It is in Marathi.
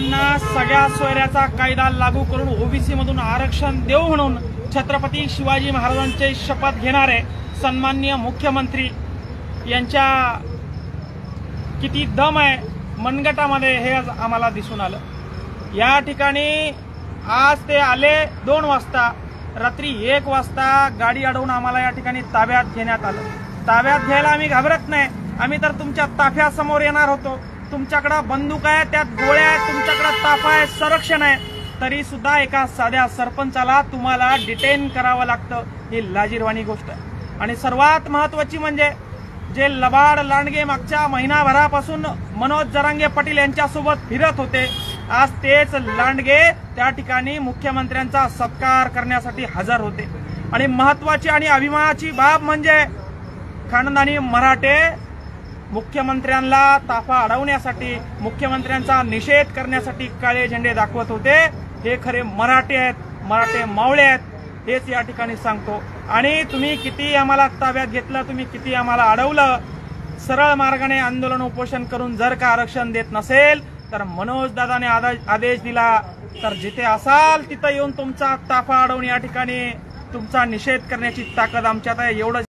मराठ्यांना सगळ्या सोयऱ्याचा कायदा लागू करून ओबीसी मधून आरक्षण देऊ म्हणून छत्रपती शिवाजी महाराजांची शपथ घेणारे सन्माननीय मुख्यमंत्री यांच्या किती दम आहे मनगटामध्ये हे आम्हाला दिसून आलं। या ठिकाणी आज ते आले 2 वाजता, रात्री 1 वाजता गाडी अडवून आम्हाला या ठिकाणी ताब्यात घेण्यात आलं। ताब्यात घ्यायला आम्ही घाबरत नाही, आम्ही तर तुमच्या ताफ्यासमोर येणार होतो। तुमच्याकडे बंदूक आहे, त्यात गोळ्या आहेत, तुमच्याकडे ताफा आहे, संरक्षण आहे, तरी सुद्धा एका साध्या सरपंचाला तुम्हाला डिटेन करावं लागतं, ही लाजिरवाणी गोष्ट आहे। आणि सर्वात महत्त्वाची म्हणजे जे लबाड लांडगे मागच्या महिनाभरापासून मनोज जरांगे पाटील यांच्यासोबत फिरत होते, आज तेच लांडगे त्या ठिकाणी मुख्यमंत्र्यांचा सत्कार करण्यासाठी हजर होते। आणि महत्त्वाची आणि अभिमानाची बाब म्हणजे खानदानी मराठे मुख्यमंत्र्यांना ताफा अडवण्यासाठी, मुख्यमंत्र्यांचा निषेध करण्यासाठी काळे झेंडे दाखवत होते। हे खरे मराठे आहेत, मराठे मावळे आहेत, हेच या ठिकाणी सांगतो। आणि तुम्ही किती आम्हाला ताब्यात घेतलं, तुम्ही किती आम्हाला अडवलं, सरळ मार्गाने आंदोलन उपोषण करून जर का आरक्षण देत नसेल तर मनोज दादाने आदेश दिला तर जिथे असाल तिथं येऊन तुमचा ताफा अडवून या ठिकाणी तुमचा निषेध करण्याची ताकद आमच्यात आहे, एवढं